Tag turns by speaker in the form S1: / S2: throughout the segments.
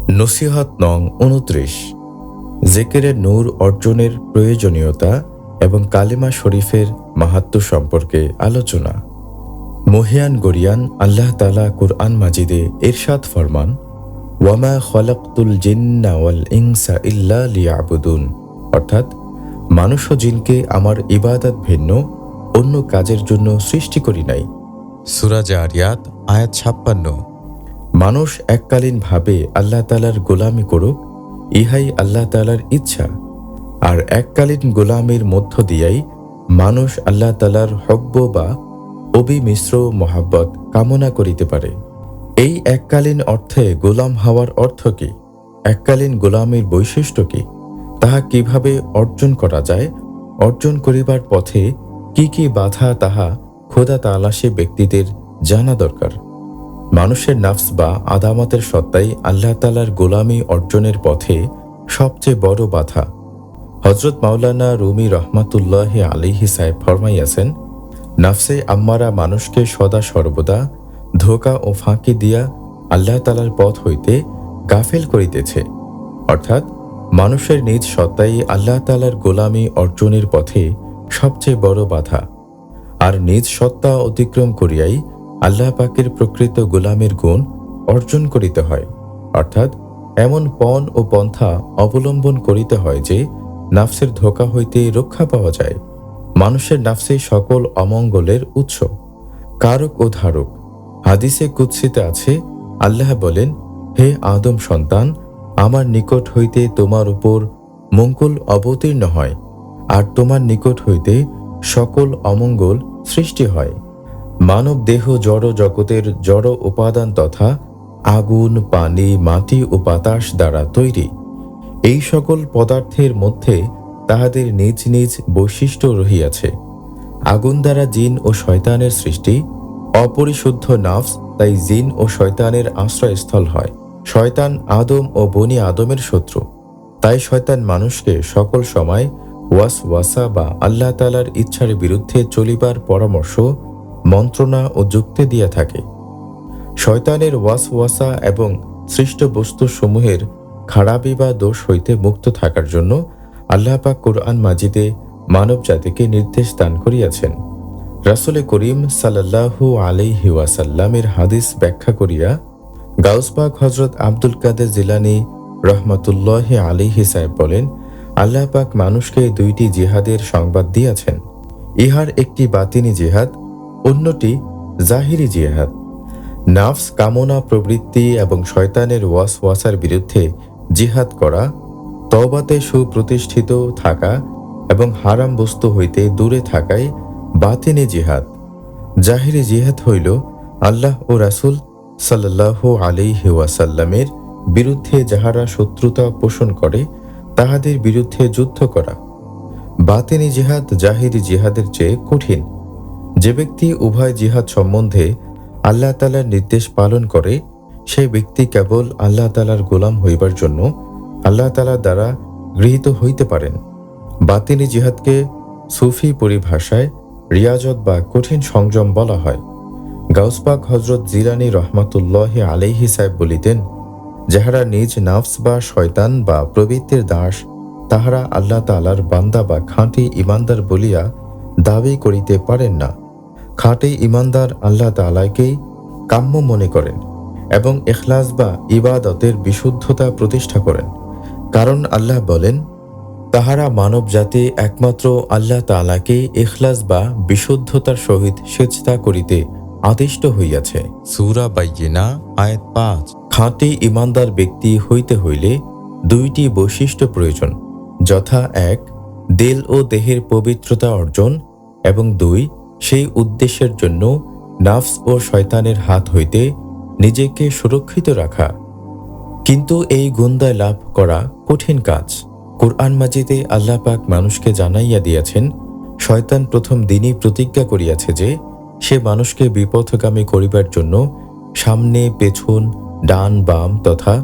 S1: নসিহত নং ২৯, জিকিরের নূর অর্জনের প্রয়োজনীয়তা এবং কালিমা শরীফের মাহাত্ম্য সম্পর্কে আলোচনা। মহিয়ান গরিয়ান আল্লাহ তাআলা কুরআন মাজিদে ইরশাদ ফরমান, ওয়ামা খলাকতুল জিন্না ওয়াল ইনসা ইল্লা লিয়াবুদুন, অর্থাৎ মানুষ ও জিনকে আমার ইবাদত ভিন্ন অন্য কাজের জন্য সৃষ্টি করি নাই। সূরা জারিয়াত আয়াত ৫৬। মানুষ এককালীনভাবে আল্লাহ তাআলার গোলামি করুক, ইহাই আল্লাহ তাআলার ইচ্ছা। আর এককালীন গোলামির মধ্য দিয়াই মানুষ আল্লাহ তাআলার হব্ব বা অবিমিশ্র মহাব্বত কামনা করিতে পারে। এই এককালীন অর্থে গোলাম হওয়ার অর্থ কি? এককালীন গোলামির বৈশিষ্ট্য কি? তাহা কিভাবে অর্জন করা যায়? অর্জন করিবার পথে কি কি বাধা, তাহা খোদা তাআলা সে ব্যক্তিদের জানা দরকার। মানুষের নাফস বা আদামতের সত্তাই আল্লাহ তাআলার গোলামি অর্জনের পথে সবচেয়ে বড় বাধা। হযরত মাওলানা রুমি রহমাতুল্লাহি আলাইহি সাহেব ফরমাইয়াছেন, নাফসে আম্মারা মানুষকে সদা সর্বদা ধোঁকা ও ফাঁকি দিয়া আল্লাহ তাআলার পথ হইতে গাফেল করিতেছে। অর্থাৎ মানুষের নিজ সত্তাই আল্লাহ তাআলার গোলামি অর্জনের পথে সবচেয়ে বড় বাধা। আর নিজ সত্তা অতিক্রম করিয়াই আল্লাহ পাকের প্রকৃত গোলামের গুণ অর্জন করিতে হয়। অর্থাৎ এমন পণ ও পন্থা অবলম্বন করিতে হয় যে নাফসের ধোঁকা হইতে রক্ষা পাওয়া যায়। মানুষের নাফসে সকল অমঙ্গলের উৎস, কারক ও ধারক। হাদিসে কুদসিতে আছে, আল্লাহ বলেন, হে আদম সন্তান, আমার নিকট হইতে তোমার উপর মঙ্গল অবতীর্ণ হয়, আর তোমার নিকট হইতে সকল অমঙ্গল সৃষ্টি হয়। মানব দেহ জড় জগতের জড় উপাদান তথা আগুন, পানি, মাটি ও বাতাস দ্বারা তৈরি। এই সকল পদার্থের মধ্যে তাহাদের নিজ নিজ বৈশিষ্ট্য রহিয়াছে। আগুন দ্বারা জিন ও শয়তানের সৃষ্টি। অপরিশুদ্ধ নাফস তাই জিন ও শয়তানের আশ্রয়স্থল হয়। শয়তান আদম ও বনি আদমের শত্রু, তাই শয়তান মানুষকে সকল সময় ওয়াসওয়াসা বা আল্লাহ তাআলার ইচ্ছার বিরুদ্ধে চলিবার পরামর্শ, মন্ত্রণা ও যুক্তি দিয়া থাকে। শয়তানের ওয়াসওয়াসা এবং সৃষ্ট বস্তুসমূহের খারাপি বা দোষ হইতে মুক্ত থাকার জন্য আল্লাহ পাক কুরআন মাজিদে মানব জাতিকে নির্দেশ দান করিয়াছেন। রাসূল করিম সাল্লাল্লাহু আলাইহি ওয়াসাল্লামের হাদিস ব্যাখ্যা করিয়া গাউস পাক হযরত আব্দুল কাদের জিলানী রহমাতুল্লাহি আলাইহি সাহেব বলেন, আল্লাহ পাক মানুষকে দুইটি জিহাদের সংবাদ দিয়াছেন। ইহার একটি বাতিনি জিহাদ, অন্যটি জাহিরি জিহাদ। নাফস কামনা প্রবৃত্তি এবং শয়তানের ওয়াসওয়াসার বিরুদ্ধে জিহাদ করা, তওবাতে সুপ্রতিষ্ঠিত থাকা এবং হারাম বস্তু হইতে দূরে থাকাই বাতিনি জিহাদ। জাহিরি জিহাদ হইল আল্লাহ ও রাসূল সাল্লাল্লাহু আলাইহি ওয়াসাল্লামের বিরুদ্ধে যাহারা শত্রুতা পোষণ করে তাহাদের বিরুদ্ধে যুদ্ধ করা। বাতিনি জিহাদ জাহিরি জিহাদের চেয়ে কঠিন। যে ব্যক্তি উভয় জিহাদ সম্বন্ধে আল্লাহ তাআলার নির্দেশ পালন করে, সেই ব্যক্তি কেবল আল্লাহ তাআলার গোলাম হইবার জন্য আল্লাহ তাআলা দ্বারা গৃহীত হইতে পারেন। বাতিনি জিহাদকে সুফি পরিভাষায় রিয়াজত বা কঠিন সংযম বলা হয়। গাউস পাক হযরত জিলানী রহমাতুল্লাহি আলাইহি সাহেব বলিতেন, যাহারা নিজ নাফস বা শয়তান বা প্রবৃত্তির দাস, তাহারা আল্লাহ তাআলার বান্দা বা খাঁটি ঈমানদার বলিয়া দাবি করিতে পারেন না। খাঁটি ঈমানদার আল্লাহ তাআলাকেই কাম্য মনে করেন এবং ইখলাস বা ইবাদতের বিশুদ্ধতা প্রতিষ্ঠা করেন। কারণ আল্লাহ বলেন, তাহারা মানব জাতি একমাত্র আল্লাহ তাআলাকে ইখলাস বা বিশুদ্ধতার সহিত সিজদা করিতে আদিষ্ট হইয়াছে। সূরা বাইয়িনা আয়াত ৫। খাঁটি ঈমানদার ব্যক্তি হইতে হইলে দুইটি বৈশিষ্ট্য প্রয়োজন, যথা ১. দিল ও দেহের পবিত্রতা অর্জন এবং ২. সেই উদ্দেশ্যের জন্য নাফস ও শয়তানের হাত হইতে নিজেকে সুরক্ষিত রাখা। কিন্তু এই গুণদয় লাভ করা কঠিন কাজ। কুরআন মাজিদে আল্লাহ পাক মানুষকে জানাইয়া দিয়াছেন, শয়তান প্রথম দিনই প্রতিজ্ঞা করিয়াছে যে সে মানুষকে বিপথগামী করিবার জন্য সামনে, পেছন, ডান বাম তথা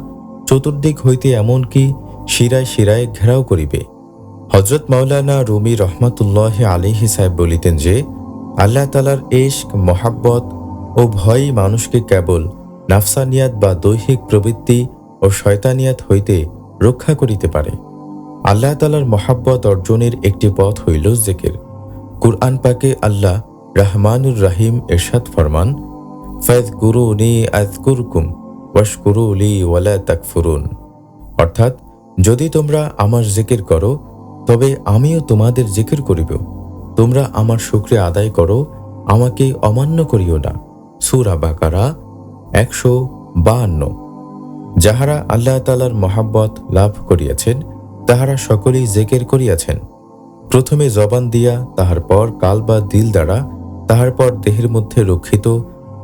S1: চতুর্দিক হইতে এমনকি শিরায় শিরায় ঘেরাও করিবে। হযরত মাওলানা রুমি রহমাতুল্লাহি আলাইহি সাহেব বলিতেন যে, আল্লাহ তাআলার ইশক, মহাব্বত ও ভয়ই মানুষকে কেবল নাফসানিয়াত বা দৈহিক প্রবৃত্তি ও শয়তানিয়াত হইতে রক্ষা করিতে পারে। আল্লাহ তাআলার মহাব্বত অর্জনের একটি পথ হইল জিকির। কুরআন পাকে আল্লাহ রহমানুর রহিম ইরশাদ ফরমান, ফাযকুরুনি আযকুরকুম ওয়াশকুরুলি ওয়ালা তাকফুরুন। অর্থাৎ, যদি তোমরা আমার জিকির করো তবে আমিও তোমাদের জিকির করিব। তোমরা আমার শুকরিয়া আদায় করো, আমাকে অমান্য করিও না। সূরা বাকারা 152। যাহারা আল্লাহ তাআলার মহাব্বত লাভ করিয়াছেন তাহারা সকলেই জিকির করিয়াছেন, প্রথমে জবান দিয়া, তাহার পর কাল বা দিল দ্বারা, তাহার পর দেহের মধ্যে রক্ষিত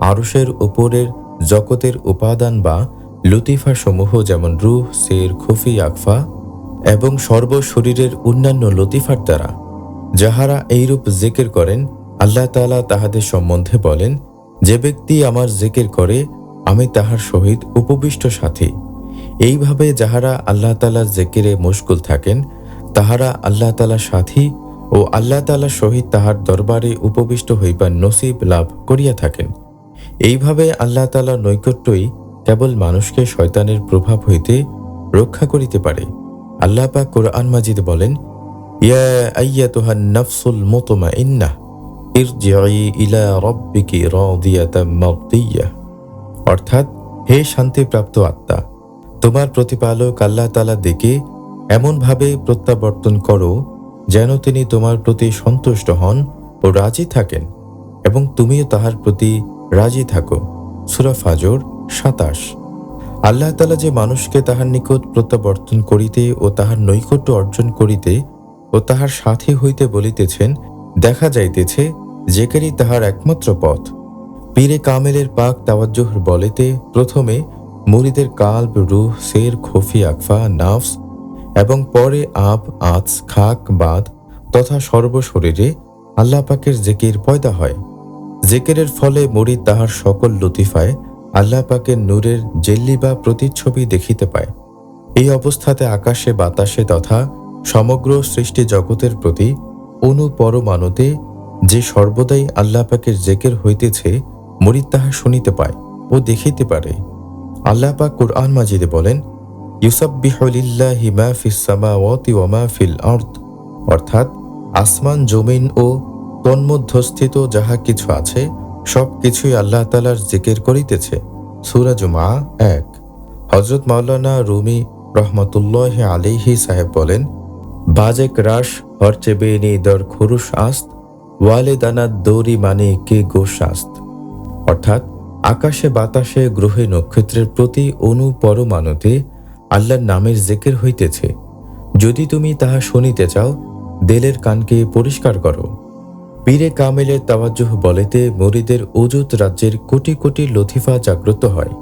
S1: আরশের উপরের জগতের উপাদান বা লতিফা সমূহ, যেমন রূহ, সের, খুফি, আকফা এবং সর্বশরীরের অন্যান্য লতিফার দ্বারা। যাহারা এইরূপ জিকির করেন, আল্লাহ তাআলা তাহাদের সম্বন্ধে বলেন, যে ব্যক্তি আমার জিকির করে আমি তাহার সহিত উপবিষ্ট সাথী। এইভাবে যাহারা আল্লাহ তাআলার জিকিরে মশগুল থাকেন তাহারা আল্লাহ তাআলার সাথী ও আল্লাহ তাআলার সহিত তাহার দরবারে উপবিষ্ট হইবার নসিব লাভ করিয়া থাকেন। এইভাবে আল্লাহ তাআলার নৈকট্যই কেবল মানুষকে শয়তানের প্রভাব হইতে রক্ষা করিতে পারে। আল্লাহ পাক কুরআন মাজিদ বলেন, ইয়া আইয়াতুহান নাফসুল মুতমাইন্নাহ ইরজিই ইলা রাব্বিকি রাদিয়াতাম মারদিয়াহ। অর্থাৎ, হে শান্তিপ্রাপ্ত আত্মা, তোমার প্রতিপালক আল্লাহ তাআলার দিকে এমনভাবে প্রত্যাবর্তন করো যেন তিনি তোমার প্রতি সন্তুষ্ট হন ও রাজি থাকেন এবং তুমিও তাহার প্রতি রাজি থাকো। সূরা ফাজর 27। আল্লাহ তাআলা যে মানুষকে তাহার নিকট প্রত্যাবর্তন করিতে ও তাহার নৈকট্য অর্জন করিতে ও তাহার সাথী হইতে বলিতেছেন, দেখা যাইতেছে জিকিরই তাহার একমাত্র পথ। পীরে কামেলের পাক তাওয়াজ্জুহ বলেতে প্রথমে মুরিদের কালব, রূহ, সের, খুফি, আকফা, নাফস এবং পরে আব, আঁচ, খাক, বাদ তথা সর্বশরীরে আল্লাহ পাকের জিকির পয়দা হয়। জিকিরের ফলে মুরিদ তাহার সকল লতিফায় আল্লাহ পাকের নূরের জেল্লি বা প্রতিচ্ছবি দেখিতে পায়। এই অবস্থাতে আকাশে, বাতাসে তথা সমগ্র সৃষ্টি জগতের প্রতি অনুপরমাণুতে যে সর্বদাই আল্লাহ পাকের জিকির হইতেছে, মুরিদ তাহা শুনিতে পায় ও দেখিতে পারে। আল্লাহ পাক কুরআন মাজিদে বলেন, ইউসাব্বিহু লিল্লাহি মা ফিস সামাওয়াতি ওয়া মা ফিল আরদ। অর্থাৎ, আসমান, জমিন ও তন্মধ্যস্থিত যাহা কিছু আছে সব কিছুই আল্লাহ তাআলার জিকির করিতেছে। সূরা জুমআ 1। হযরত মাওলানা রুমি রহমাতুল্লাহি আলাইহি সাহেব বলেন, বাজেক রাশ হরচে বেনি দর খুরুশ আস্ত ওয়ালে দানাত দৌরি মানে কে গোশ আস্ত। অর্থাৎ, আকাশে, বাতাসে, গ্রহে, নক্ষত্রের প্রতি অনুপরমাণুতে আল্লাহর নামের জিকির হইতেছে। যদি তুমি তাহা শুনিতে চাও, দিলের কানকে পরিষ্কার করো। পীরে কামেলের তাওয়াজ্জুহ বলেতে মুরিদের উজুত রাজ্যের কোটি কোটি লতিফা জাগ্রত হয়।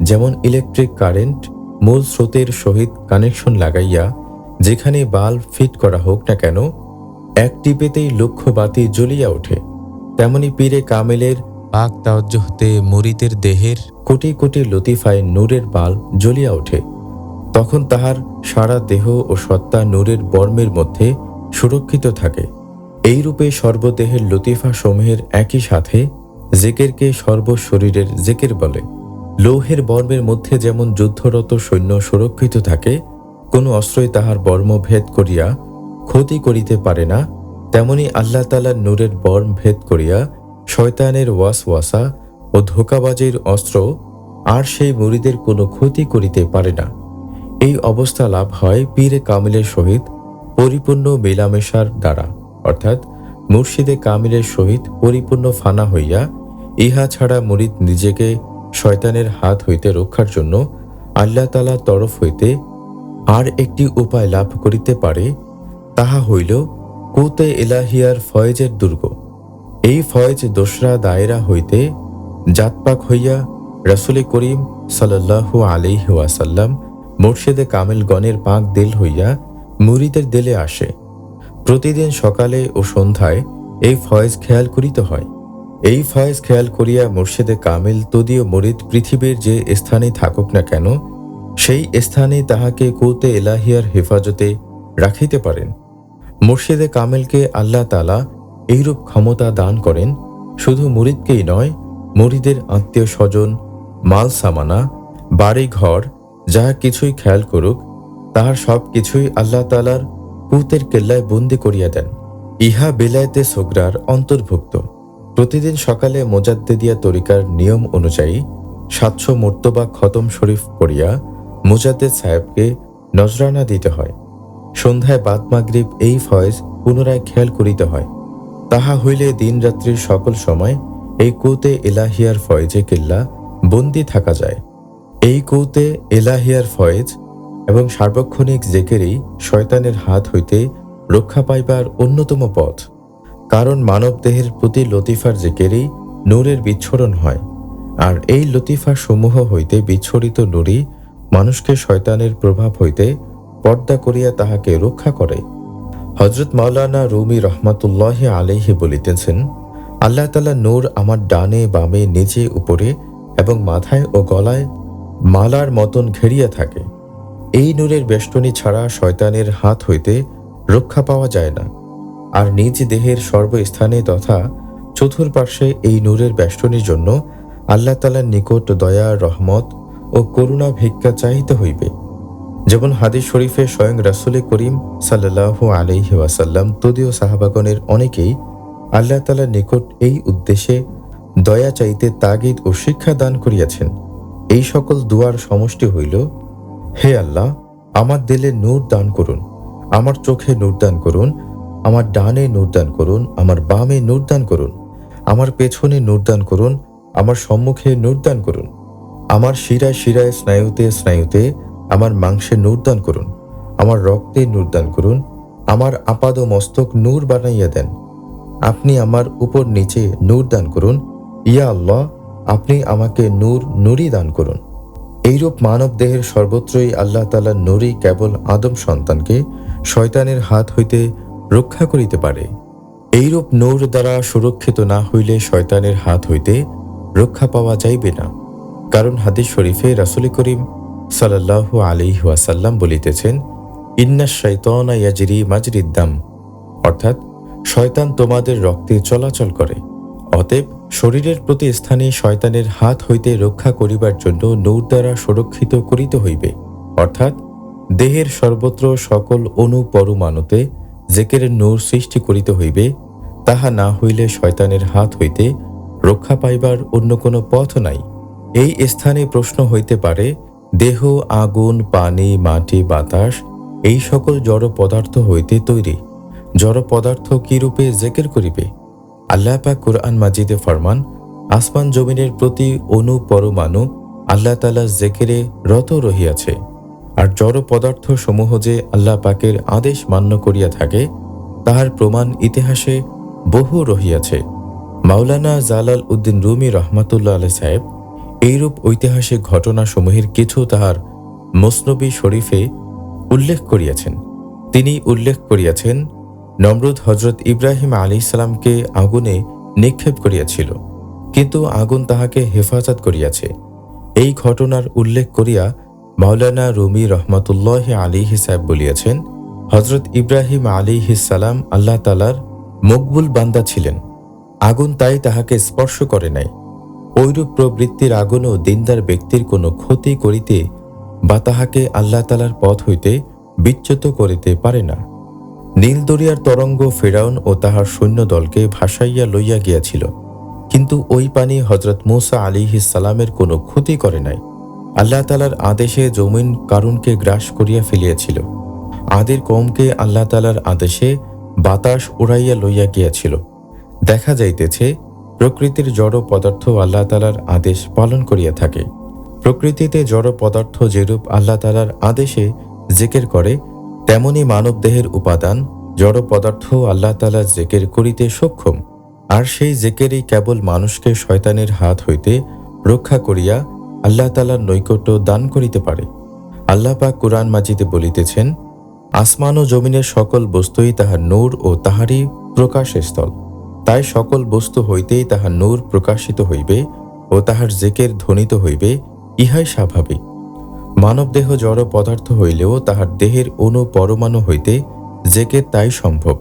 S1: যেমন ইলেকট্রিক কারেন্ট মূল স্রোতের সহিত কানেকশন লাগাইয়া যেখানে বাল্ব ফিট করা হোক না কেন, এক টিপেতেই লক্ষ বাতি জ্বলিয়া ওঠে। তেমনি পীরে কামেলের পাক তাওয়াজ্জুহতে মুরিদের দেহের কোটি কোটি লতিফায় নূরের বাল্ব জ্বলিয়া ওঠে। তখন তাহার সারা দেহ ও সত্তা নূরের বর্মের মধ্যে সুরক্ষিত থাকে। এইরূপে সর্বদেহের লতিফা সমূহের একই সাথে জিকিরকে সর্বশরীরের জিকির বলে। লৌহের বর্মের মধ্যে যেমন যুদ্ধরত সৈন্য সুরক্ষিত থাকে, কোনো অস্ত্রই তাহার বর্ম ভেদ করিয়া ক্ষতি করিতে পারে না, তেমনি আল্লাহ তাআলার নূরের বর্ম ভেদ করিয়া শয়তানের ওয়াসওয়াসা ও ধোঁকাবাজির অস্ত্র আর সেই মুরিদের কোনো ক্ষতি করিতে পারে না। এই অবস্থা লাভ হয় পীরে কামিলের সহিত পরিপূর্ণ মেলামেশার দ্বারা, অর্থাৎ মুর্শিদে কামিলের সহিত পরিপূর্ণ ফানা হইয়া। ইহা ছাড়া মুরিদ নিজেকে শয়তানের হাত হইতে রক্ষার জন্য আল্লাহ তাআলার তরফ হইতে আর একটি উপায় লাভ করিতে পারে, তাহা হইল কুতে ইলাহিয়ার ফয়েজের দুর্গ। এই ফয়েজ দোসরা দায়রা হইতে জাতপাক হইয়া রাসূল করিম সাল্লাল্লাহু আলাইহি ওয়াসাল্লাম মুর্শিদে কামিলগণের পাক দিল হইয়া মুরিদের দিলে আসে। প্রতিদিন সকালে ও সন্ধ্যায় এই ফয়েজ খেয়াল করিতে হয়। এই ফয়েজ খেয়াল করিয়া মুর্শিদে কামিল তদীয় মুরিদ পৃথিবীর যে স্থানে থাকুক না কেন, সেই স্থানে তাহাকে কুতে ইলাহিয়ার হেফাজতে রাখিতে পারেন। মুর্শিদে কামিলকে আল্লাহ তাআলা এইরূপ ক্ষমতা দান করেন। শুধু মুরিদকেই নয়, মুরিদের আত্মীয় স্বজন, মাল সামানা, বাড়ি ঘর যাহা কিছুই খেয়াল করুক, তাহার সব কিছুই আল্লাহ তাআলার কুতের কেল্লায় বন্দি করিয়া দেন। ইহা বেলায়েতে সোগরার অন্তর্ভুক্ত। প্রতিদিন সকালে মোজাদ্দেদিয়া তরিকার নিয়ম অনুযায়ী 700 মর্তবা খতম শরীফ পড়িয়া মুজাদ্দেদ সাহেবকে নজরানা দিতে হয়। সন্ধ্যায় বাদ মাগরিব এই ফয়েজ পুনরায় খেয়াল করিতে হয়। তাহা হইলে দিন রাত্রির সকল সময় এই কুতে এলাহিয়ার ফয়েজে কিল্লা বন্দি থাকা যায়। এই কুতে এলাহিয়ার ফয়েজ এবং সার্বক্ষণিক জেকেরই শয়তানের হাত হইতে রক্ষা পাইবার অন্যতম পথ। কারণ মানব দেহের প্রতি লতিফার জেকেরেই নূরের বিচ্ছরণ হয়, আর এই লতিফা সমূহ হইতে বিচ্ছরিত নূরই মানুষকে শয়তানের প্রভাব হইতে পর্দা করিয়া তাহাকে রক্ষা করে। হযরত মাওলানা রুমি রহমাতুল্লাহি আলাইহি বলিতেছেন, আল্লাহ তাআলা নূর আমার ডানে বামে নিচে উপরে এবং মাথায় ও গলায় মালার মতন ঘেরিয়া থাকে। এই নূরের বেষ্টনী ছাড়া শয়তানের হাত হইতে রক্ষা পাওয়া যায় না। আর নিজ দেহের সর্বস্থানে তথা চতুর্পার্শ্বে এই নূরের বেষ্টনীর জন্য আল্লাহ তাআলার নিকট দয়া, রহমত ও করুণা ভিক্ষা চাহিতে হইবে। যেমন হাদিস শরীফে স্বয়ং রাসূল করিম সাল্লাল্লাহু আলাইহি ওয়াসাল্লাম তদীয় সাহাবাগণের অনেকেই আল্লাহ তাআলার নিকট এই উদ্দেশ্যে দয়া চাইতে তাগিদ ও শিক্ষা দান করিয়াছেন। এই সকল দুয়ার সমষ্টি হইল, হে আল্লাহ, আমার দিলে নূর দান করুন, আমার চোখে নূর দান করুন, আমার ডানে নূর দান করুন, আমার বামে নূর দান করুন, আমার পেছনে নূর দান করুন, আমার সম্মুখে নূর দান করুন, আমার শিরায় শিরায় স্নায়ুতে স্নায়ুতে আমার মাংসে নূর দান করুন, আমার রক্তে নূর দান করুন, আমার আপাদ মস্তক নূর বানাইয়া দেন, আপনি আমার উপর নিচে নূর দান করুন, ইয়া আল্লাহ, আপনি আমাকে নূরই দান করুন। এইরূপ মানব দেহের সর্বত্রই আল্লাহ তাআলার নূরই কেবল আদম সন্তানকে শয়তানের হাত হইতে রক্ষা করিতে পারে। এইরূপ নূর দ্বারা সুরক্ষিত না হইলে শয়তানের হাত হইতে রক্ষা পাওয়া যাইবে না। কারণ হাদিস শরীফে রাসূল করিম সাল্লাল্লাহু আলাইহি ওয়াসাল্লাম বলিতেছেন, ইন্নাশ শাইতানা ইয়াজরি মাজরিদ দাম, অর্থাৎ শয়তান তোমাদের রক্তে চলাচল করে। অতএব শরীরের প্রতি স্থানে শয়তানের হাত হইতে রক্ষা করিবার জন্য নূর দ্বারা সুরক্ষিত করিতে হইবে, অর্থাৎ দেহের সর্বত্র সকল অণু পরমাণুতে জেকেরের নূর সৃষ্টি করিতে হইবে। তাহা না হইলে শয়তানের হাত হইতে রক্ষা পাইবার অন্য কোনো পথ নাই। এই স্থানে প্রশ্ন হইতে পারে, দেহ আগুন, পানি, মাটি, বাতাস এই সকল জড় পদার্থ হইতে তৈরি। জড় পদার্থ কি রূপে জেকের করিবে? আল্লাহ পাক কুরআন মাজিদে ফরমান, আসমান জমিনের প্রতি অণু পরমাণু আল্লাহ তাআলার জেকেরে রত রহিয়াছে। আর জড় পদার্থ সমূহ যে আল্লাহ পাকের আদেশ মান্য করিয়া থাকে, তাহার প্রমাণ ইতিহাসে বহু রহিয়াছে। মাওলানা জালাল উদ্দিন রুমি রহমাতুল্লাহ আলাইহি সাহেব এইরূপ ঐতিহাসিক ঘটনাসমূহের কিছু তাহার মুসনবী শরীফে উল্লেখ করিয়াছেন। তিনি উল্লেখ করিয়াছেন, নমরুদ হযরত ইব্রাহিম আলাইহিস সালামকে আগুনে নিক্ষেপ করিয়াছিল, কিন্তু আগুন তাহাকে হেফাজত করিয়াছে। এই ঘটনার উল্লেখ করিয়া মাওলানা রুমি রহমাতুল্লাহি আলাইহি সাহেব বলিয়াছেন, হযরত ইব্রাহিম আলাইহিস সালাম আল্লাহ তাআলার মকবুল বান্দা ছিলেন, আগুন তাই তাহাকে স্পর্শ করে নাই। ঐরূপ প্রবৃত্তির আগুনও দিনদার ব্যক্তির কোনো ক্ষতি করিতে বা তাহাকে আল্লাহ তাআলার পথ হইতে বিচ্যুত করিতে পারে না। নীল দরিয়ার তরঙ্গ ফিরাউন ও তাহার সৈন্যদলকে ভাসাইয়া লইয়া গিয়াছিল, কিন্তু ওই পানি হযরত মূসা আলাইহিস সালামের কোনো ক্ষতি করে নাই। আল্লাহ তাআলার আদেশে জমিন কারুনকে গ্রাস করিয়া ফেলিয়াছিল। আদির কওমকে আল্লাহ তাআলার আদেশে বাতাস উড়াইয়া লইয়া গিয়াছিল। দেখা যাইতেছে, প্রকৃতির জড় পদার্থ আল্লাহ তাআলার আদেশ পালন করিয়া থাকে। প্রকৃতিতে জড় পদার্থ যেরূপ আল্লাহ তাআলার আদেশে জিকির করে, তেমনি মানব দেহের উপাদান জড় পদার্থ আল্লাহ তাআলার জিকির করিতে সক্ষম। আর সেই জিকিরই কেবল মানুষকে শয়তানের হাত হইতে রক্ষা করিয়া আল্লাহ তাআলার নৈকট্য দান করিতে পারে। আল্লাহ পাক কুরআন মাজিদে বলিতেছেন, আসমান ও জমিনের সকল বস্তুই তাহার নূর ও তাহারই প্রকাশস্থল। তাই সকল বস্তু হইতেই তাহার নূর প্রকাশিত হইবে ও তাহার জিকির ধ্বনিত হইবে, ইহাই স্বাভাবিক। মানব দেহ জড় পদার্থ হইলেও তাহার দেহের অণু পরমাণু হইতে জিকির তাই সম্ভব।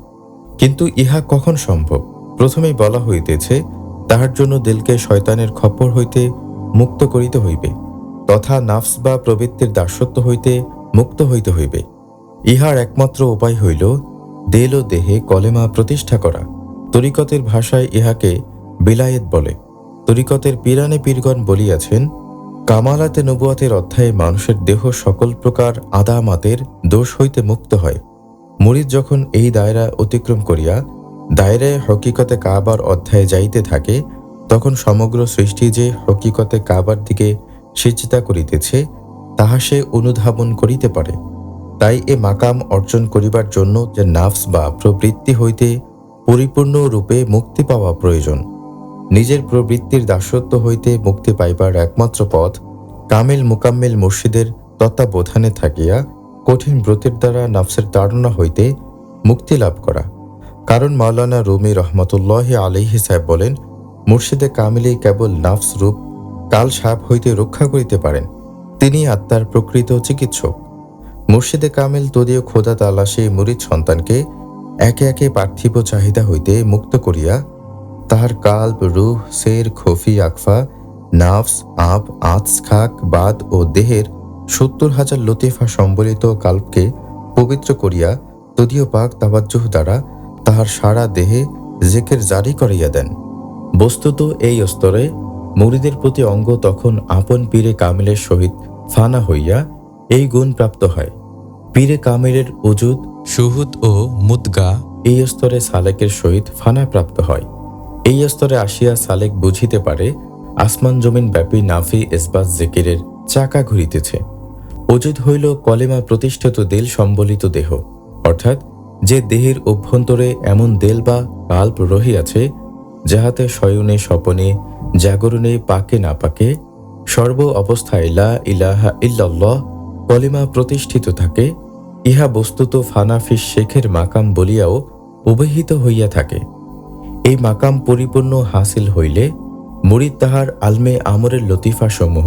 S1: কিন্তু ইহা কখন সম্ভব? প্রথমেই বলা হইতেছে, তাহার জন্য দিলকে শয়তানের খপ্পর হইতে মুক্ত করিতে হইবে। তথা নাফস বা প্রবৃত্তির দাসত্ব হইতে মুক্ত হইতে হইবে। ইহার একমাত্র উপায় হইল দেল ও দেহে কলেমা প্রতিষ্ঠা করা। তরিকতের ভাষায় ইহাকে বিলায়েত বলে। তরিকতের পীরানে পীরগণ বলিয়াছেন, কামালাতে নবুয়াতের অধ্যায়ে মানুষের দেহ সকল প্রকার আদামাতের দোষ হইতে মুক্ত হয়। মুরিদ যখন এই দায়রা অতিক্রম করিয়া দায়রায় হকিকতে কাবার অধ্যায়ে যাইতে থাকে, তখন সমগ্র সৃষ্টি যে হকিকতে কাবার দিকে সিজদা করিতেছে তাহা সে অনুধাবন করিতে পারে। তাই এ মাকাম অর্জন করিবার জন্য যে নাফস বা প্রবৃত্তি হইতে পরিপূর্ণ রূপে মুক্তি পাওয়া প্রয়োজন। নিজের প্রবৃত্তির দাসত্ব হইতে মুক্তি পাইবার একমাত্র পথ কামেল মুকাম্মেল মুর্শিদের তত্ত্বাবধানে থাকিয়া কঠিন ব্রতের দ্বারা নাফসের তাড়না হইতে মুক্তি লাভ করা। কারণ মাওলানা রুমি রহমতুল্লাহ আলাইহি সাহেব বলেন, মুর্শিদে কামিলি কেবল নাফস রূপ কাল সাপ হইতে রক্ষা করিতে পারেন। তিনি আত্মার প্রকৃত চিকিৎসক। মুর্শিদে কামিল তদীয় খোদা তাআলা সেই মুরিদ সন্তানকে একে একে পার্থিব চাহিদা হইতে মুক্ত করিয়া তাহার কাল্ব, রূহ, সের, খফি, আকফা, নাফস, আপ, আঁচ, খাক, বাদ ও দেহের ৭০,০০০ লতিফা সম্বলিত কাল্বকে পবিত্র করিয়া তদীয় পাক তাওয়াজ্জুহ দ্বারা তাহার সারা দেহে জিকির জারি করাইয়া দেন। বস্তুত এই স্তরে মুরিদের প্রতি অঙ্গ তখন আপন পীরে কামিলের সহিত ফানা হইয়া এই গুণ প্রাপ্ত হয়। পীরে কামিলের উজুদ, শুহুদ ও মুদগা এই স্তরে সালেকের সহিত ফানা প্রাপ্ত হয়। এই স্তরে আসিয়া সালেক বুঝিতে পারে আসমান জমিন ব্যাপী নাফি ইসবাত জিকিরের চাকা ঘুরিতেছে। উজুদ হইল কলেমা প্রতিষ্ঠিত দেল সম্বলিত দেহ, অর্থাৎ যে দেহের অভ্যন্তরে এমন দেল বা কাল্প রহিয়াছে যাহাতে শয়নে স্বপনে জাগরণে পাকে না পাকে সর্ব অবস্থায় লা ইলাহা ইল্লাল্লাহ কলেমা প্রতিষ্ঠিত থাকে। ইহা বস্তুত ফানাফিস শেখের মাকাম বলিয়াও অভিহিত হইয়া থাকে। এই মাকাম পরিপূর্ণ হাসিল হইলে মুরিদ তাহার আলমে আমরের লতিফা সমূহ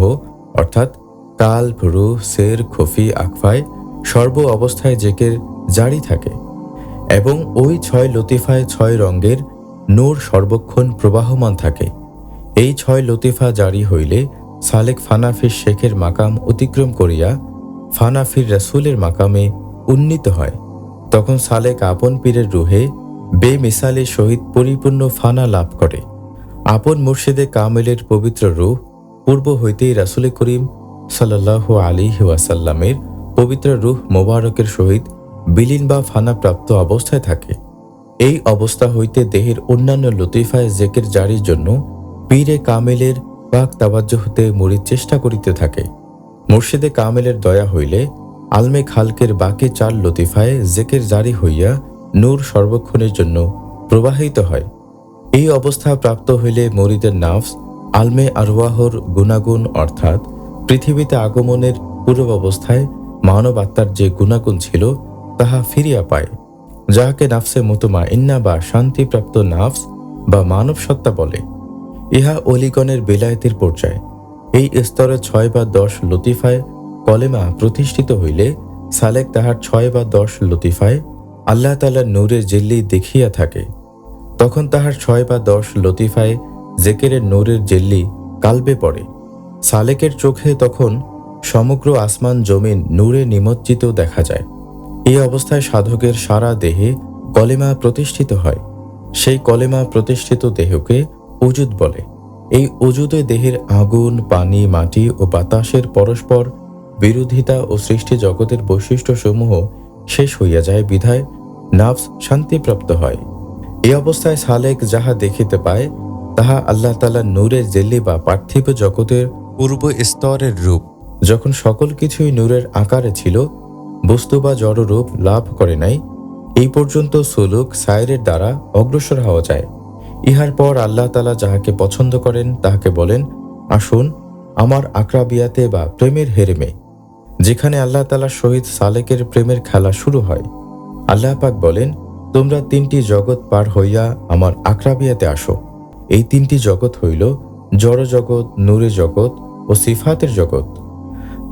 S1: অর্থাৎ কাল্ব, রূহ, সের, খফি, আকফায় সর্ব অবস্থায় জেকের জারি থাকে এবং ওই ৬ লতিফায় ৬ রঙ্গের নূর সর্বক্ষণ প্রবাহমান থাকে। এই ৬ লতিফা জারি হইলে সালেক ফানাফির শেখের মাকাম অতিক্রম করিয়া ফানাফির রাসূলের মাকামে উন্নীত হয়। তখন সালেক আপন পীরের রুহে বেমিসালের সহিত পরিপূর্ণ ফানা লাভ করে। আপন মুর্শিদে কামেলের পবিত্র রূহ পূর্ব হইতেই রাসূল করিম সাল্লাল্লাহু আলাইহি ওয়াসাল্লামের পবিত্র রূহ মোবারকের সহিত বিলীন বা ফানা প্রাপ্ত অবস্থায় থাকে। এই অবস্থা হইতে দেহের অন্যান্য লতিফায় জেকের জারির জন্য পীরে কামেলের পাক তাওয়াজ্জুহতে মুরিদ চেষ্টা করিতে থাকে। মুর্শিদে কামেলের দয়া হইলে আলমে খালকের বাকি ৪ লতিফায় জেকের জারি হইয়া নূর সর্বক্ষণের জন্য প্রবাহিত হয়। এই অবস্থা প্রাপ্ত হইলে মুরিদের নাফস আলমে আরওয়াহর গুণাগুণ অর্থাৎ পৃথিবীতে আগমনের পূর্ব অবস্থায় মানব আত্মার যে গুণাগুণ ছিল তাহা ফিরিয়া পায়, যাহাকে নাফসে মুতমাইন্না বা শান্তিপ্রাপ্ত নাফস বা মানব সত্তা বলে। ইহা অলিগণের বেলায়েতের পর্যায়। এই স্তরে ৬ বা ১০ লতিফায় কলেমা প্রতিষ্ঠিত হইলে সালেক তাহার ৬ বা ১০ লতিফায় আল্লাহ তাআলার নূরের জেল্লি দেখিয়া থাকে। তখন তাহার ৬ বা ১০ লতিফায় জেকেরের নূরের জেল্লি কালবে পড়ে। সালেকের চোখে তখন সমগ্র আসমান জমিন নূরে নিমজ্জিত দেখা যায়। এই অবস্থায় সাধকের সারা দেহে কলেমা প্রতিষ্ঠিত হয়। সেই কলেমা প্রতিষ্ঠিত দেহকে উজুদ বলে। এই উজুদে দেহের আগুন, পানি, মাটি ও বাতাসের পরস্পর বিরোধিতা ও সৃষ্টি জগতের বৈশিষ্ট্যসমূহ শেষ হইয়া যায় বিধায় নাফস শান্তিপ্রাপ্ত হয়। এই অবস্থায় সালেক যাহা দেখিতে পায় তাহা আল্লাহ তাআলার নূরের জেল্লি বা পার্থিব জগতের পূর্ব স্তরের রূপ। যখন সকল কিছুই নূরের আকারে ছিল, বস্তু বা জড় রূপ লাভ করে নাই, এই পর্যন্ত সুলুক সায়রের দ্বারা অগ্রসর হওয়া যায়। ইহার পর আল্লাহ তাআলা যাহাকে পছন্দ করেন তাহাকে বলেন, আসুন আমার আকরাবিয়াতে বা প্রেমের হেরেমে, যেখানে আল্লাহ তাআলার সহিত সালেকের প্রেমের খেলা শুরু হয়। আল্লাহ পাক বলেন, তোমরা ৩টি জগৎ পার হইয়া আমার আকরাবিয়াতে আসো। এই ৩টি জগৎ হইল জড় জগৎ, নূরে জগৎ ও সিফাতের জগৎ।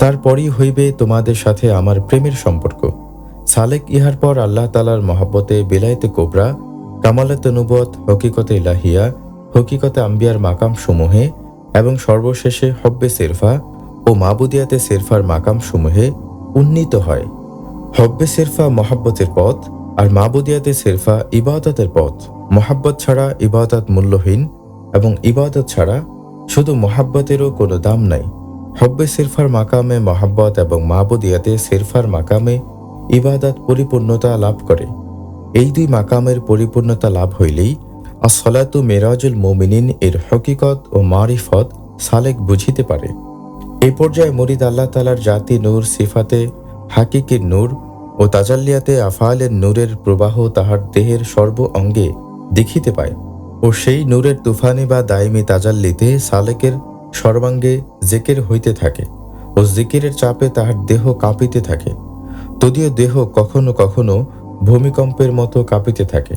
S1: তারপরই হইবে তোমাদের সাথে আমার প্রেমের সম্পর্ক। সালেক ইহার পর আল্লাহ তাআলার মহব্বতে বেলায়েতে কোবরা, কামালাতে নবুয়ত, হকিকতে ইলাহিয়া, হকিকতে আম্বিয়ার মাকাম সমূহে এবং সর্বশেষে হব্বে সিরফা ও মাবুদিয়াতে সেরফার মাকামসমূহে উন্নীত হয়। হব্বে সেরফা মহাব্বতের পথ, আর মাবুদিয়াতে সেরফা ইবাদতের পথ। মহাব্বত ছাড়া ইবাদত মূল্যহীন, এবং ইবাদত ছাড়া শুধু মহাব্বতেরও কোনো দাম নাই। হব্বে সেরফার মাকামে মহাব্বত এবং মাবুদিয়াতে সেরফার মাকামে ইবাদত পরিপূর্ণতা লাভ করে। এই দুই মাকামের পরিপূর্ণতা লাভ হইলেই আসসালাতু মেরাজুল মুমিনিন এর হকিকত ও মারিফত সালেক বুঝিতে পারে। এই পর্যায়ে মুরিদ আল্লাহ তাআলার জাতি নূর, সিফাতে হাকিকির নূর ও তাজাল্লিয়াতে আফআলের নূরের প্রবাহ তাহার দেহের সর্ব অঙ্গে দেখিতে পায়, ও সেই নূরের তুফানি বা দায়মি তাজাল্লিতে সালেকের সর্বাঙ্গে জিকির হইতে থাকে, ও জিকিরের চাপে তাহার দেহ কাঁপিতে থাকে। যদিও দেহ কখনো কখনো ভূমিকম্পের মতো কাঁপিতে থাকে।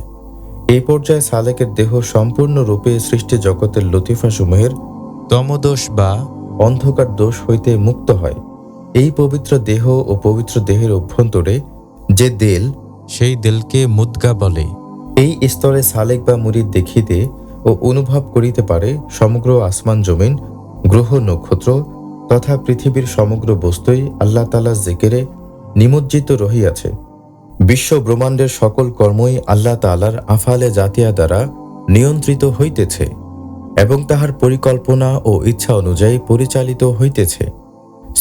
S1: এই পর্যায়ে সালেকের দেহ সম্পূর্ণরূপে সৃষ্টি জগতের লতিফাসমূহের তমদোষ বা অন্ধকার দোষ হইতে মুক্ত হয়। এই পবিত্র দেহ ও পবিত্র দেহের অভ্যন্তরে যে দেল, সেই দেলকে মুদগা বলে। এই স্তরে সালেক বা মুরিদ দেখিতে ও অনুভব করিতে পারে সমগ্র আসমান জমিন, গ্রহ নক্ষত্র তথা পৃথিবীর সমগ্র বস্তুই আল্লাহ তাআলার জিকিরে নিমজ্জিত রহিয়াছে। বিশ্ব ব্রহ্মাণ্ডের সকল কর্মই আল্লাহ তাআলার আফআলে জাতিয়া দ্বারা নিয়ন্ত্রিত হইতেছে এবং তাহার পরিকল্পনা ও ইচ্ছা অনুযায়ী পরিচালিত হইতেছে।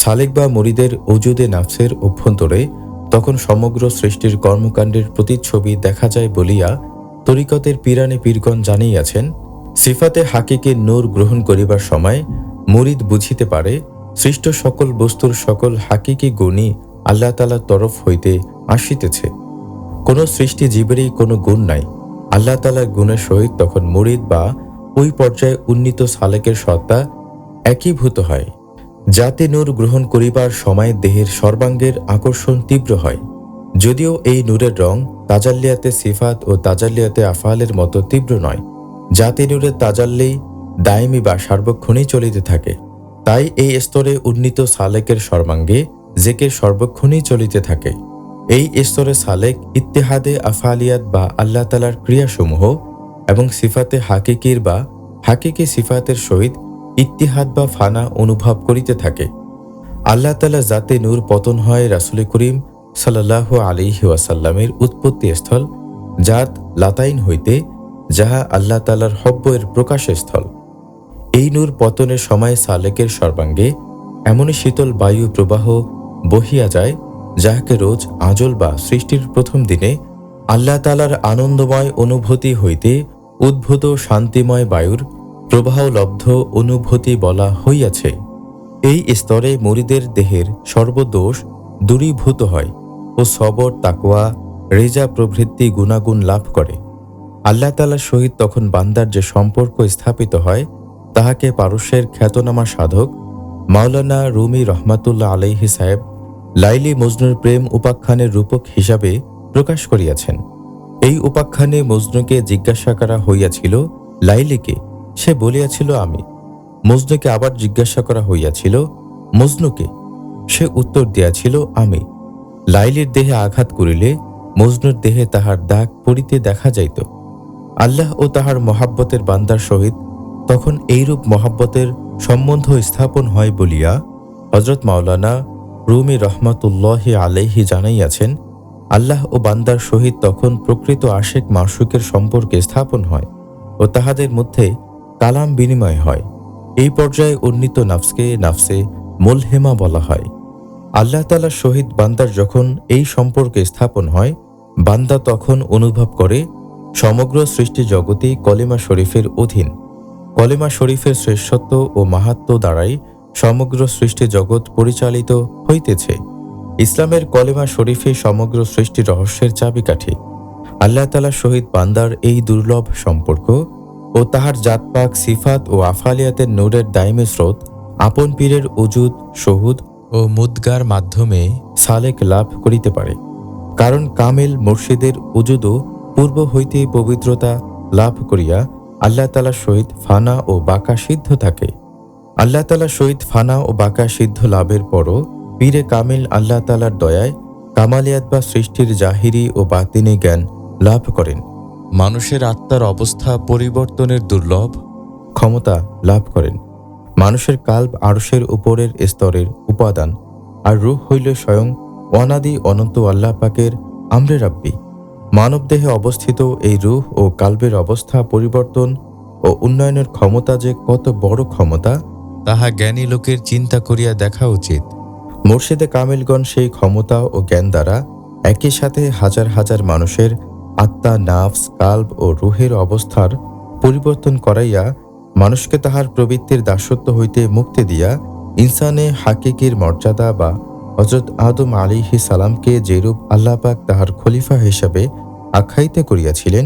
S1: সালেক বা মুরিদের ওজুদে নাফসের অভ্যন্তরে তখন সমগ্র সৃষ্টির কর্মকাণ্ডের প্রতিচ্ছবি দেখা যায় বলিয়া তরিকতের পীরানে পীরগণ জানিয়াছেন। সিফাতে হাকিকে নূর গ্রহণ করিবার সময় মুরিদ বুঝিতে পারে সৃষ্ট সকল বস্তুর সকল হাকিকি গুণই আল্লাহ তাআলার তরফ হইতে আসিতেছে। কোন সৃষ্টি জীবেরই কোনো গুণ নাই। আল্লাহ তাআলার গুণের সহিত তখন মুরিদ বা ওই পর্যায়ে উন্নীত সালেকের সত্তা একীভূত হয়। যাতে নূর গ্রহণ করিবার সময় দেহের সর্বাঙ্গের আকর্ষণ তীব্র হয়। যদিও এই নূরের রং তাজাল্লিয়াতে সিফাত ও তাজাল্লিয়াতে আফআলের মতো তীব্র নয়। যাতে নূরের তাজাল্লি দায়মি বা সার্বক্ষণেই চলিতে থাকে, তাই এই স্তরে উন্নীত সালেকের সর্বাঙ্গে জিকির সর্বক্ষণই চলিতে থাকে। এই স্তরে সালেক ইত্তেহাদে আফআলিয়াত বা আল্লাহ তাআলার ক্রিয়াসমূহ এবং সিফাতে হাকিকির বা হাকিকি সিফাতের সহিত ইত্তিহাদ বা ফানা অনুভব করিতে থাকে। আল্লাহ তাআলা জাতে নূর পতন হয় রাসূল করিম সাল্লাল্লাহু আলাইহি ওয়াসাল্লামের উৎপত্তি স্থল জাত লাতাইন হইতে, যাহা আল্লাহ তাআলার হব্বের প্রকাশস্থল। এই নূর পতনের সময় সালেকের সর্বাঙ্গে এমনই শীতল বায়ু প্রবাহ বহিয়া যায়, যাহাকে রোজ আজল বা সৃষ্টির প্রথম দিনে আল্লাহ তাআলার আনন্দময় অনুভূতি হইতে উদ্ভূত শান্তিময় বায়ুর প্রবাহলব্ধ অনুভূতি বলা হইয়াছে। এই স্তরে মুরিদের দেহের সর্বদোষ দূরীভূত হয় ও সবর, তাকওয়া, রেজা প্রভৃতি গুণাগুণ লাভ করে। আল্লাহ তাআলার সহিত তখন বান্দার যে সম্পর্ক স্থাপিত হয়, তাহাকে পারস্যের খ্যাতনামা সাধক মাওলানা রুমি রহমাতুল্লাহ আলাইহি সাহেব লাইলি মজনুর প্রেম উপাখ্যানের রূপক হিসাবে প্রকাশ করিয়াছেন। এই উপাখ্যানে মজনুকে জিজ্ঞাসা করা হইয়াছিল লাইলিকে, সে বলিয়াছিল আমি। মজনুকে আবার জিজ্ঞাসা করা হইয়াছিল মজনুকে, সে উত্তর দিয়াছিল আমি। লাইলির দেহে আঘাত করিলে মজনুর দেহে তাহার দাগ পড়িতে দেখা যাইত। আল্লাহ ও তাহার মহাব্বতের বান্দার সহিত তখন এইরূপ মহাব্বতের সম্বন্ধ স্থাপন হয় বলিয়া হযরত মাওলানা রুমি রহমাতুল্লাহি আলাইহি জানাইয়াছেন, আল্লাহ ও বান্দার সহিত তখন প্রকৃত আশেক মাশুকের সম্পর্কে স্থাপন হয় ও তাহাদের মধ্যে কালাম বিনিময় হয়। এই পর্যায়ে উন্নীত নাফসকে নাফসে মুলহেমা বলা হয়। আল্লাহ তাআলার সহিত বান্দার যখন এই সম্পর্কে স্থাপন হয়, বান্দা তখন অনুভব করে সমগ্র সৃষ্টি জগতই কলেমা শরীফের অধীন। কলেমা শরীফের শ্রেষ্ঠত্ব ও মাহাত্ম্য দ্বারাই সমগ্র সৃষ্টি জগৎ পরিচালিত হইতেছে। ইসলামের কলেমা শরীফে সমগ্র সৃষ্টি রহস্যের চাবিকাঠি। আল্লাহ তাআলার সহিত বান্দার এই দুর্লভ সম্পর্ক ও তাহার জাতপাক, সিফাত ও আফআলিয়াতের নূরের দায়মি স্রোত আপন পীরের উজুদ, শহুদ ও মুদগার মাধ্যমে সালেক লাভ করিতে পারে। কারণ কামেল মুর্শিদের উজুদও পূর্ব হইতেই পবিত্রতা লাভ করিয়া আল্লাহ তাআলার সহিত ফানা ও বাকা সিদ্ধ থাকে। আল্লাহ তাআলার সহিত ফানা ও বাকা সিদ্ধ লাভের পরও পীরে কামিল আল্লাহ তাআলার দয়ায় কামালিয়াত বা সৃষ্টির জাহিরি ও বাতিনি জ্ঞান লাভ করেন। মানুষের আত্মার অবস্থা পরিবর্তনের দুর্লভ ক্ষমতা লাভ করেন। মানুষের কাল্ব আরশের উপরের স্তরের উপাদান, আর রূহ হইল স্বয়ং অনাদি অনন্ত আল্লাহ পাকের আমরে রাব্বি। মানবদেহে অবস্থিত এই রূহ ও কাল্বের অবস্থা পরিবর্তন ও উন্নয়নের ক্ষমতা যে কত বড় ক্ষমতা, তাহা জ্ঞানী লোকের চিন্তা করিয়া দেখা উচিত। মুর্শিদে কামিলগণ সেই ক্ষমতা ও জ্ঞান দ্বারা একই সাথে হাজার হাজার মানুষের আত্মা, নাফস, কাল্ব ও রুহের অবস্থার পরিবর্তন করাইয়া মানুষকে তাহার প্রবৃত্তির দাসত্ব হইতে মুক্তি দিয়া ইনসানে হাকিকির মর্যাদা বা হযরত আদম আলাইহিস সালামকে যেরূপ আল্লাহ পাক তাহার খলিফা হিসাবে আখ্যায়িত করিয়াছিলেন,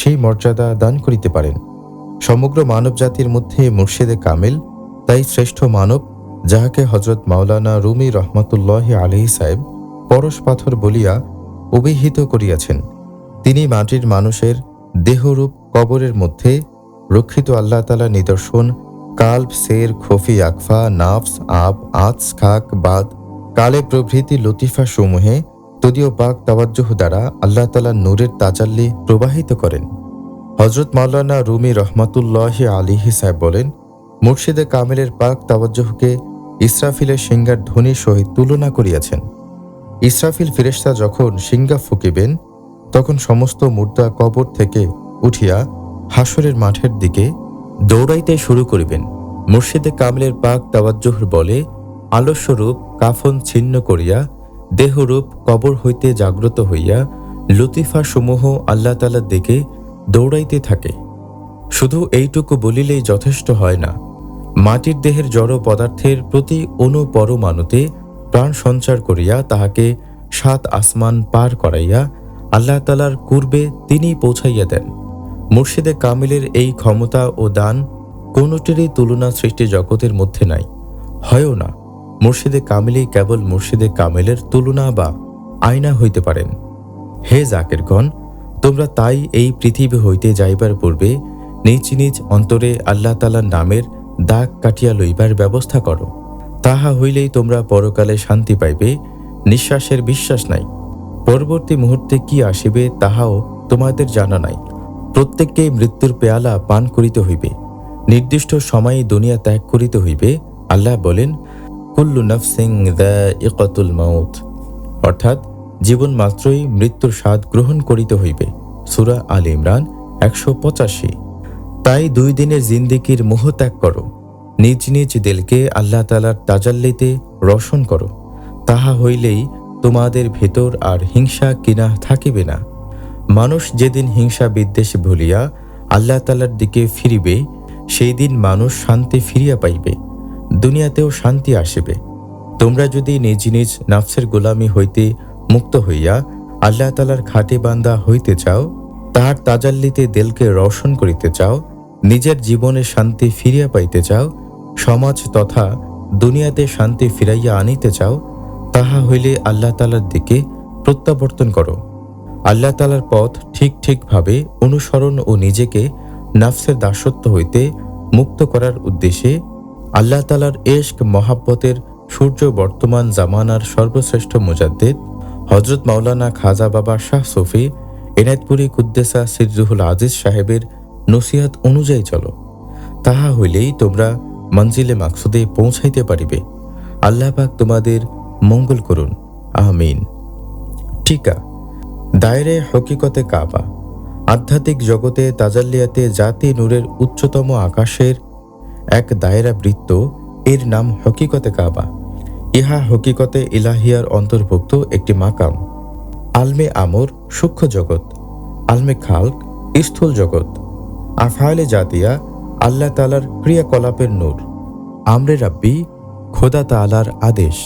S1: সেই মর্যাদা দান করিতে পারেন। সমগ্র মানব জাতির মধ্যে মুর্শিদে কামিল তাই শ্রেষ্ঠ মানব, যাহাকে হযরত মাওলানা রুমি রহমাতুল্লাহি আলাইহি সাহেব পরশ পাথর বলিয়া অভিহিত করিয়াছেন। তিনি মাটির মানুষের দেহরূপ কবরের মধ্যে রক্ষিত আল্লাহ তাআলা নিদর্শন কাল্ব, সের, খফি, আকফা, নাফস, আব, আতস, খাক, বাদ, কালে প্রভৃতি লতিফা সমূহে তদীয় পাক তাওয়াজ্জুহ দ্বারা আল্লাহ তাআলা নূরের তাজাল্লি প্রবাহিত করেন। হযরত মাওলানা রুমি রহমাতুল্লাহি আলাইহি সাহেব বলেন, মুর্শিদে কামিলের পাক তাওয়াজ্জুহকে ইসরাফিলের সিংহার ধ্বনির সহিত তুলনা করিয়াছেন। ইসরাফিল ফেরেশতা যখন সিংহা ফুঁকিবেন, তখন সমস্ত মুর্দা কবর থেকে উঠিয়া হাসরের মাঠের দিকে দৌড়াইতে শুরু করিবেন। মুর্শিদে কামিলের পাক তাওয়াজ্জুহর বলে আলস্যরূপ কাফন ছিন্ন করিয়া দেহরূপ কবর হইতে জাগ্রত হইয়া লতিফা সমূহ আল্লাহ তাআলার দিকে দৌড়াইতে থাকে। শুধু এইটুকু বলিলেই যথেষ্ট হয় না। মাটির দেহের জড় পদার্থের প্রতি অনুপরমাণুতে প্রাণ সঞ্চার করিয়া তাহাকে 7 আসমান পার করাইয়া আল্লাহ তাআলার কুরবে তিনি পৌঁছাইয়া দেন। মুর্শিদে কামিলের এই ক্ষমতা ও দান কোনটিরই তুলনা সৃষ্টি জগতের মধ্যে নাই, হয়ও না। মুর্শিদে কামিলই কেবল মুর্শিদে কামিলের তুলনা বা আয়না হইতে পারেন। হে জাকেরগণ, তোমরা তাই এই পৃথিবী হইতে যাইবার পূর্বে নিজ নিজ অন্তরে আল্লাহ তাআলার নামের দাগ কাটিয়া লইবার ব্যবস্থা করো। তাহা হইলেই তোমরা পরকালে শান্তি পাইবে। নিঃশ্বাসের বিশ্বাস নাই, পরবর্তী মুহূর্তে কি আসিবে তাহাও তোমাদের জানা নাই। প্রত্যেককেই মৃত্যুর পেয়ালা পান করিতে হইবে, নির্দিষ্ট সময়ে দুনিয়া ত্যাগ করিতে হইবে। আল্লাহ বলেন, কুল্লু নাফসিন যায়িকাতুল মাউত, অর্থাৎ জীবন মাত্রই মৃত্যুর স্বাদ গ্রহণ করিতে হইবে। সূরা আল ইমরান 185। তাই 2 দিনের জিন্দেগির মোহ ত্যাগ করো, নিজ নিজ দিলকে আল্লাহ তাআলার তাজাল্লিতে রোশন করো। তাহা হইলেই তোমাদের ভেতর আর হিংসা কিনাহ থাকিবে না। মানুষ যেদিন হিংসা বিদ্বেষ ভুলিয়া আল্লাহ তাআলার দিকে ফিরিবে, সেই দিন মানুষ শান্তি ফিরিয়া পাইবে, দুনিয়াতেও শান্তি আসিবে। তোমরা যদি নিজ নিজ নাফসের গোলামি হইতে মুক্ত হইয়া আল্লাহ তাআলার খাঁটি বান্দা হইতে চাও, তাহার তাজাল্লিতে দিলকে রোশন করিতে চাও, নিজের জীবনে শান্তি ফিরিয়া পাইতে চাও, সমাজ তথা দুনিয়াতে শান্তি ফিরাইয়া আনিতে চাও, তাহা হইলে আল্লাহ তাআলার দিকে প্রত্যাবর্তন করো। আল্লাহ তাআলার পথ ঠিকভাবে অনুসরণ ও নিজেকে নাফসের দাসত্ব হইতে মুক্ত করার উদ্দেশ্যে আল্লাহ তাআলার ইশক মহাব্বতের সূর্য বর্তমান জামানার সর্বশ্রেষ্ঠ মুজাদ্দিদ হযরত মাওলানা খাজা বাবা শাহ সুফি এনায়েতপুরী কুদ্দেসা সিররুহুল আজিজ সাহেবের নসিহত অনুযায়ী চলো। তাহা হইলেই তোমরা মঞ্জিলে মাকসুদে পৌঁছাইতে পারিবে। আল্লাহ পাক তোমাদের মঙ্গল করুন, আমিন। টিকা দায়রে হকিকতে কাবা। আধ্যাত্মিক জগতে তাজাল্লিয়াতে জাতি নূরের উচ্চতম আকাশের এক দায়রা বৃত্ত, এর নাম হকিকতে কাবা। ইহা হকিকতে ইলাহিয়ার অন্তর্ভুক্ত একটি মাকাম। আলমে আমর সূক্ষ্ম জগৎ, আলমে খালক স্থূল জগৎ, আফআলে জাতিয়া আল্লাহ তাআলার ক্রিয়াকলাপের নূর, আমরে রাব্বি খোদা তাআলার আদেশ।